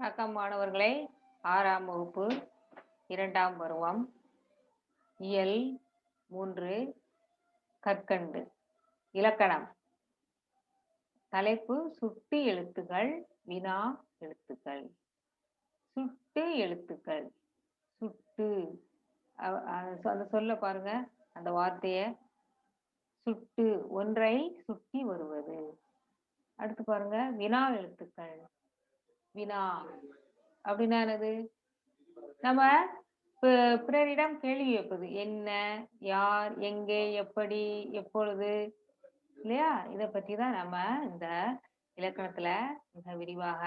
வணக்கம் மாணவர்களே, 6ஆம் வகுப்பு 2ஆம் பருவம் இயல் 3 கற்கண்டு. இலக்கணம். தலைப்பு சுட்டு எழுத்துகள், வினா எழுத்துக்கள். சுட்டு எழுத்துக்கள். சுட்டு அந்த சொல்ல பாருங்க, அந்த வார்த்தைய. சுட்டு ஒன்றை சுட்டி வருவது. அடுத்து பாருங்க, வினா எழுத்துக்கள். வினா அப்படின்னா என்னது? நம்ம பிறரிடம் கேள்வி கேட்பது. என்ன, யார், எங்கே, எப்படி, எப்பொழுது, இல்லையா? இதை பத்தி தான் நம்ம இந்த இலக்கணத்துல மிக விரிவாக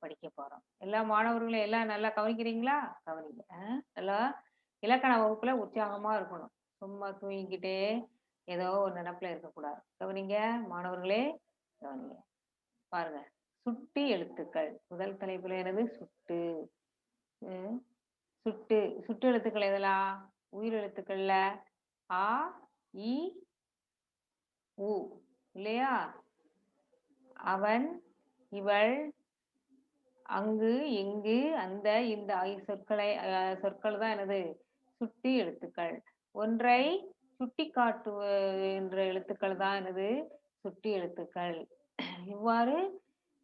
படிக்க போறோம். எல்லா மாணவர்களும் எல்லாம் நல்லா கவனிக்கிறீங்களா? கவனிங்க. நல்லா இலக்கண வகுப்புல உற்சாகமா இருக்கணும். சும்மா தூங்கிக்கிட்டே ஏதோ ஒரு நினப்புல இருக்கக்கூடாது. கவனிங்க மாணவர்களே, கவனிங்க. பாருங்க, சுட்டி எழுத்துக்கள். முதல் தலைப்புல என்னது? சுட்டு. சுட்டு சுட்டு எழுத்துக்கள் எதெல்லாம்? உயிர் எழுத்துக்கள்ல ஆ, இ, உ, இல்லையா? அவன், இவள், அங்கு, இங்கு, அந்த, இந்த சொற்கள் தான் எனது சுட்டி எழுத்துக்கள். ஒன்றை சுட்டி காட்டுகின்ற எழுத்துக்கள் தான் எனது சுட்டி எழுத்துக்கள். இவ்வாறு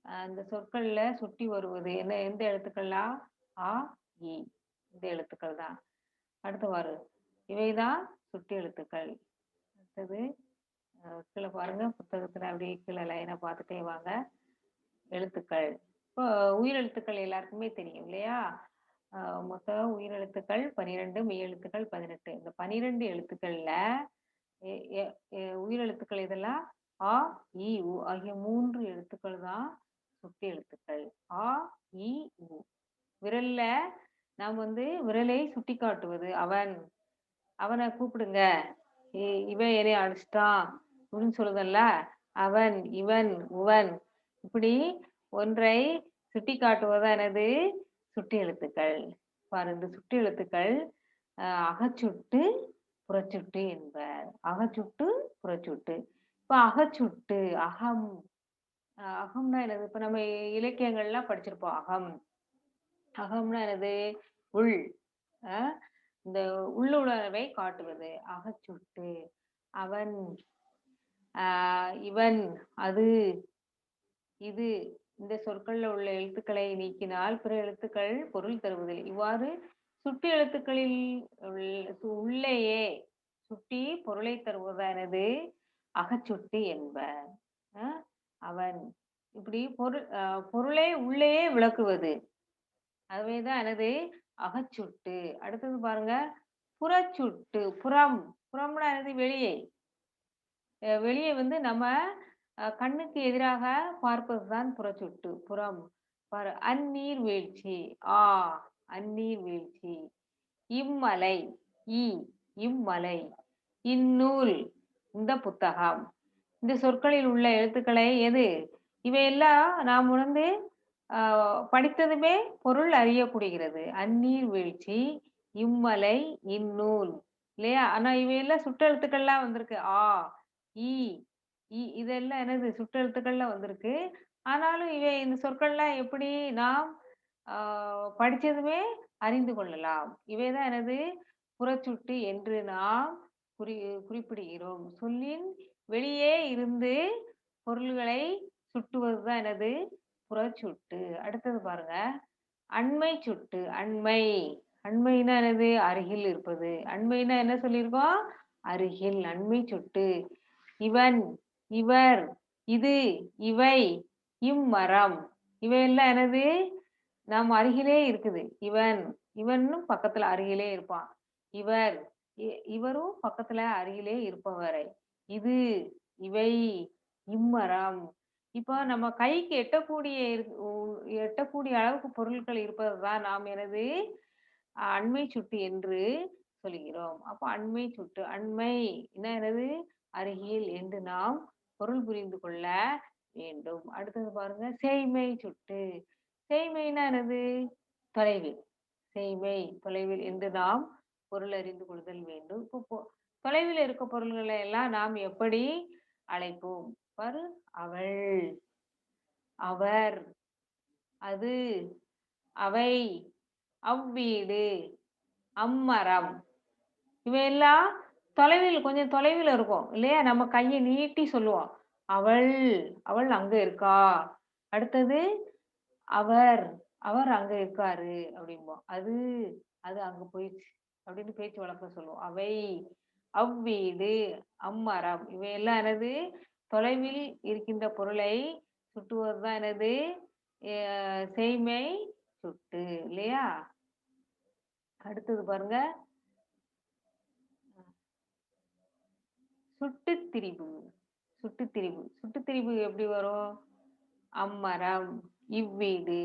அந்த சொற்கள்ல சுட்டி வருவது என்ன? எந்த எழுத்துக்கள்லாம்? ஆ, இ, இந்த எழுத்துக்கள் தான். அடுத்தவாறு இவைதான் சுட்டி எழுத்துக்கள். அடுத்தது கீழே பாருங்க, புத்தகத்துல அப்படியே கீழே லைனை பார்த்துட்டே வாங்க. எழுத்துக்கள். இப்போ உயிரெழுத்துக்கள் எல்லாருக்குமே தெரியும் இல்லையா? மொத்தம் உயிரெழுத்துக்கள் 12, மெய் எழுத்துக்கள் 18. இந்த 12 எழுத்துக்கள்ல உயிரெழுத்துக்கள் இதெல்லாம் ஆ, இ, உ ஆகிய 3 எழுத்துக்கள் தான் சுட்டி எழுத்துக்கள். ஆ, இ, உ. விரல்ல நாம் விரலை சுட்டி காட்டுவது. அவன், அவனை கூப்பிடுங்க, இவன் என்னை அடிச்சிட்டான் அப்படின்னு சொல்லுதல்ல. அவன், இவன், உவன், இப்படி ஒன்றை சுட்டி காட்டுவதுதான் எனது சுட்டி எழுத்துக்கள். பாரு, இந்த சுட்டி எழுத்துக்கள் அகச்சுட்டு புறச்சுட்டு என்பர். அகச்சுட்டு புறச்சுட்டு. இப்ப அகச்சுட்டு, அகம். அகம்னா என்னது? இப்ப நம்ம இலக்கியங்கள்லாம் படிச்சிருப்போம். அகம். அகம்னா என்னது? உள். இந்த உள்ளுணர்வை காட்டுவது. அகச்சுட்டு. அவன், இவன், அது, இது, இந்த சொற்கள்ல உள்ள எழுத்துக்களை நீக்கினால் பிற எழுத்துக்கள் பொருள் தருவதில்லை. இவ்வாறு சுட்டி எழுத்துக்களில் உள்ளேயே சுட்டி பொருளை தருவதானது அகச்சுட்டி என்பர். அவன், இப்படி பொருளை உள்ளேயே விளக்குவது. அதுவேதான் எனது அகச்சுட்டு. அடுத்தது பாருங்க, புறச்சுட்டு. புறம். புறம்னா என்னது? வெளியே. வெளியே நம்ம கண்ணுக்கு எதிராக பார்ப்பதுதான் புறச்சுட்டு. புறம். பாரு, அந்நீர் வீழ்ச்சி. ஆ, அந்நீர் வீழ்ச்சி. இம்மலை. இ, இம்மலை. இந்நூல், இந்த புத்தகம். இந்த சொற்களில் உள்ள எழுத்துக்களை எது? இவையெல்லாம் நாம் படித்ததுமே பொருள் அறியக்கூடியது. அந்நீர் வீழ்ச்சி, இம்மலை, இந்நூல், இல்லையா? ஆனா இவையெல்லாம் சுற்றெழுத்துக்கள்லாம் வந்திருக்கு. ஆ, இ, இதெல்லாம் என்னது? சுற்றெழுத்துக்கள்ல வந்திருக்கு. ஆனாலும் இந்த சொற்கள்லாம் எப்படி நாம் படிச்சதுமே அறிந்து கொள்ளலாம். இவைதான் எனது புறச்சுட்டு என்று நாம் குறிப்பிடுகிறோம். சொல்லின் வெளியே இருந்து பொருள்களை சுட்டுவதுதான் எனது புறச்சுட்டு. அடுத்தது பாருங்க, அண்மை சுட்டு. அண்மை. அண்மைனா என்னது? அருகில் இருப்பது. அண்மைனா என்ன சொல்லியிருக்கோம்? அருகில். அண்மை சுட்டு. இவன், இவர், இது, இவை, இம்மரம், இவையெல்லாம் என்னது? நாம் அருகிலே இருக்குது. இவன், இவனும் பக்கத்துல அருகிலே இருப்பான். இவர், இவரும் பக்கத்துல அருகிலே இருப்பவரை. இது, இவை, இம்மரம். இப்போ நம்ம கைக்கு எட்டக்கூடிய அளவுக்கு பொருட்கள் இருப்பதுதான் நாம் எனது அண்மை சுட்டு என்று சொல்கிறோம். அப்போ அண்மை சுட்டு. அண்மை என்னது? அருகில் என்று நாம் பொருள் புரிந்து கொள்ள வேண்டும். அடுத்தது பாருங்க, செய்மை சுட்டு. செய்மைனா என்னது? தொலைவில். செய்மை, தொலைவில் என்று நாம் பொருள் அறிந்து கொள்ளுதல் வேண்டும். இப்போ தொலைவில் இருக்க பொருள்களை எல்லாம் நாம் எப்படி அழைப்போம்? பாரு, அவள், அவர், அது, அவை, அவ்வீடு, அம்மரம். இவையெல்லாம் தொலைவில் கொஞ்சம் தொலைவில் இருக்கும் இல்லையா? நம்ம கைய நீட்டி சொல்லுவோம். அவள், அவள் அங்க இருக்கா. அடுத்தது அவர், அவர் அங்க இருக்காரு அப்படிம்போம். அது அங்க போயிடுச்சு அப்படின்னு பேச்சு வழக்குல சொல்லுவோம். அவை, அவ்வீடு, அம்மரம் இவையெல்லாம் என்னது? தொலைவில் இருக்கின்ற பொருளை சுட்டுவது தான் என்னது? செய்மை சுட்டு இல்லையா? அடுத்தது பாருங்க. சுட்டுத்திரிபு. சுட்டுத்திரிபு. சுட்டுத்திரிபு எப்படி வரும்? அம்மரம், இவ்வீடு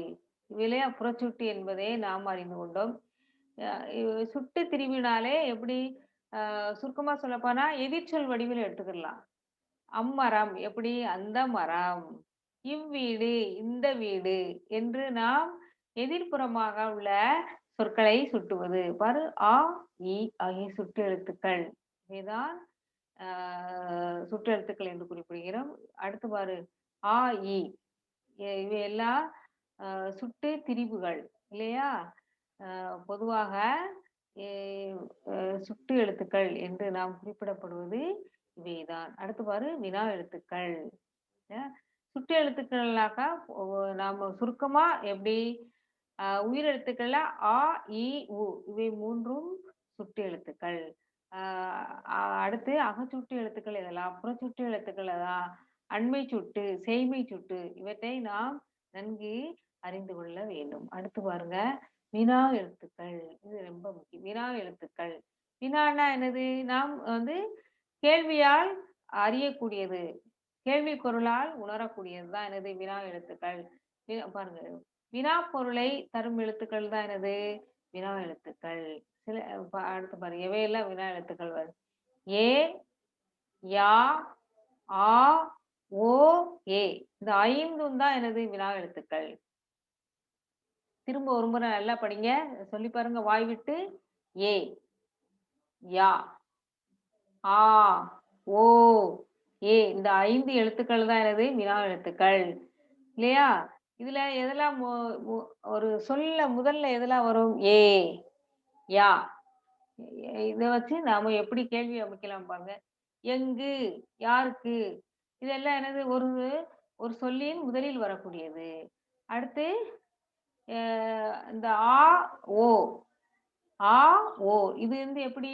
இவையிலே புறச்சுட்டு என்பதை நாம் அறிந்து கொண்டோம். சுட்டு திரிவினாலே எப்படி சுருக்கமா சொல்லப்போனா எதிர்ச்சொல் வடிவில் எடுத்துக்கலாம். அம்மரம் எப்படி? அந்த மரம். இவ்வீடு இந்த வீடு என்று நாம் எதிர்ப்புறமாக உள்ள சொற்களை சுட்டுவது. பாரு, ஆ, இ ஆகிய சுட்டு எழுத்துக்கள். இவைதான் சுட்டு எழுத்துக்கள் என்று குறிப்பிடுகிறோம். அடுத்து பாரு, ஆ, இ இவையெல்லாம் சுட்டு திரிபுகள் இல்லையா? பொதுவாக சுட்டு எழுத்துக்கள் என்று நாம் குறிப்பிடப்படுவது இவைதான். அடுத்து பாரு, வினா எழுத்துக்கள். சுட்டு எழுத்துக்கள்னாக்கா நாம சுருக்கமா எப்படி உயிரெழுத்துக்கள்ல ஆ, இ, உ இவை மூன்றும் சுட்டு எழுத்துக்கள். அடுத்து அகச்சுட்டு எழுத்துக்கள் எதெல்லாம்? புறச்சுட்டு எழுத்துக்கள் எதெல்லாம்? அண்மை சுட்டு, செய்மை சுட்டு இவற்றை நாம் நன்கு அறிந்து கொள்ள வேண்டும். அடுத்து பாருங்க, வினா எழுத்துக்கள். இது ரொம்ப முக்கியம். வினா எழுத்துக்கள். வினான்னா என்னது? நாம் வந்து கேள்வியால் அறியக்கூடியது. கேள்வி பொருளால் உணரக்கூடியது தான் என்னது? வினா எழுத்துக்கள். பாருங்க, வினா பொருளை தரும் எழுத்துக்கள் தான் என்னது? வினா எழுத்துக்கள். சில அடுத்து பாருங்க, எவையெல்லாம் வினா எழுத்துக்கள் வரும்? ஏ, யா, ஆ, ஓ, ஏ இந்த 5ம் தான் என்னது? வினா எழுத்துக்கள். திரும்ப ஒரு முறை நல்லா படிங்க. சொல்லி பாருங்க வாய் விட்டு. ஏ, யா, ஆ, ஓ, ஏ இந்த 5 எழுத்துக்கள் தான் என்னது? வினா எழுத்துக்கள். இல்லையா? இதுல எதெல்லாம் ஒரு சொல்ல முதல்ல எதெல்லாம் வரும்? ஏ, யா. இத வச்சு நாம எப்படி கேள்வி அமைக்கலாம் பாருங்க. எங்கு? யாருக்கு? இதெல்லாம் என்னது? ஒரு ஒரு சொல்லின் முதலில் வரக்கூடியது. அடுத்து அ இந்த ஆ, ஓ. ஆ, ஓ. இது வந்து எப்படி?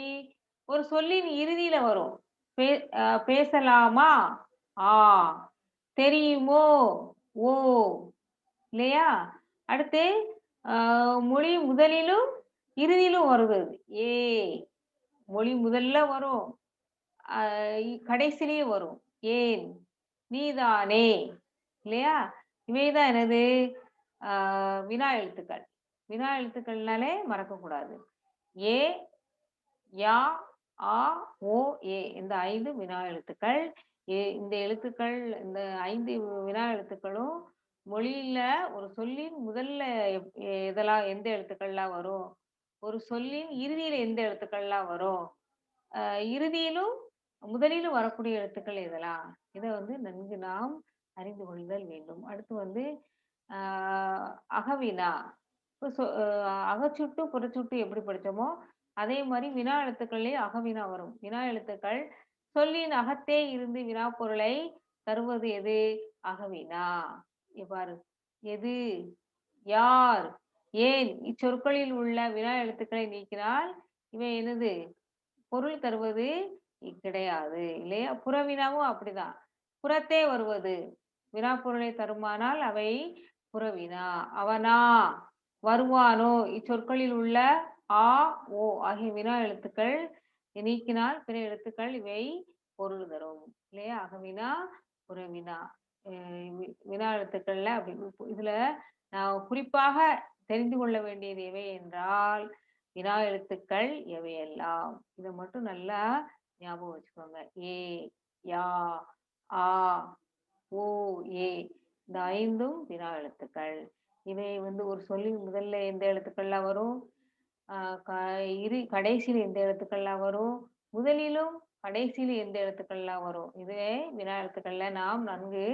ஒரு சொல்லின் இறுதியில வரும். பே பேசலாமா? ஆ. தெரியுமோ? ஓ. இல்லையா? அடுத்து அ மொழி முதலிலும், இறுதியிலும் வருவது. ஏ. மொழி முதல்ல வரும். அ கடைசியிலயும் வரும். ஏன்? நீதானே. இல்லையா? இவைதான் என்னது? ஆ வினா எழுத்துக்கள். வினா எழுத்துக்கள்னாலே மறக்கக்கூடாது. ஏ, யா, ஆ, ஓ, ஏ இந்த 5 வினா எழுத்துக்கள். இந்த எழுத்துக்கள் இந்த 5 வினா எழுத்துக்களும் மொழியில ஒரு சொல்லின் முதல்ல எதெல்லாம் எந்த எழுத்துக்கள்லாம் வரும்? ஒரு சொல்லின் இறுதியில எந்த எழுத்துக்கள்லாம் வரும்? இறுதியிலும், முதலிலும் வரக்கூடிய எழுத்துக்கள் எதெல்லாம்? இத வந்து நன்கு நாம் அறிந்து கொள்ளுதல் வேண்டும். அடுத்து வந்து ஆ அகவினா. இப்ப அகச்சுட்டு, புறச்சுட்டு எப்படி படிச்சோமோ, அதே மாரி வினா எழுத்துக்கள்லயே அகவினா வரும். வினா எழுத்துக்கள் சொல்லின் அகத்தே இருந்து வினா பொருளை தருவது எது? அகவினா. பாரு. எது? யார்? ஏன்? இச்சொற்களில் உள்ள வினா எழுத்துக்களை நீக்கினால் இவை என்னது? பொருள் தருவது கிடையாது. இல்லையா? புறவினாவும் அப்படிதான். புறத்தே வருவது. வினாப்பொருளை தருமானால் அவை புறவினா. அவனா? வருவானோ? இச்சொற்களில் உள்ள ஆ, ஓ ஆகிய வினா எழுத்துக்கள் நீக்கினால் பிற எழுத்துக்கள் இவை பொருள் தரும். இல்லையா? அகவினா, புறவினா. வினா எழுத்துக்கள்ல அப்படி இதுல நான் குறிப்பாக தெரிந்து கொள்ள வேண்டியது எவை என்றால், வினா எழுத்துக்கள் எவையெல்லாம்? இத மட்டும் நல்லா ஞாபகம் வச்சுக்கோங்க. ஏ, யா, ஆ, ஓ, ஏ இந்த 5ம் வினா எழுத்துக்கள். இவை வந்து ஒரு சொல்லின் முதல்ல எந்த எழுத்துக்கள்லாம் வரும்? அ க கடைசியில எந்த எழுத்துக்கள்லாம் வரும்? முதலிலும், கடைசியில எந்த எழுத்துக்கள்லாம் வரும்? இதுவே வினா எழுத்துக்கள்ல நாம் நன்கு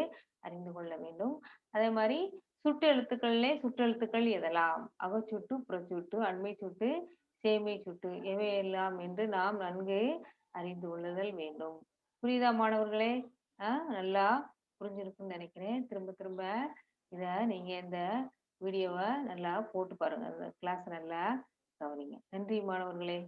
அறிந்து கொள்ள வேண்டும். அதே மாரி சுற்றெழுத்துக்கள் எதெல்லாம்? அகச்சுட்டு, புறச்சுட்டு, அண்மை சுட்டு, சேய்மை சுட்டு எவையெல்லாம் என்று நாம் நன்கு அறிந்து கொள்ளுதல் வேண்டும். புரியுதா மாணவர்களே? நல்லா புரிஞ்சிருக்கும்னு நினைக்கிறேன். திரும்ப திரும்ப இத நீங்க இந்த வீடியோவ நல்லா போட்டு பாருங்க. இந்த கிளாஸ் நல்லா கவனிங்க. நன்றி மாணவர்களே!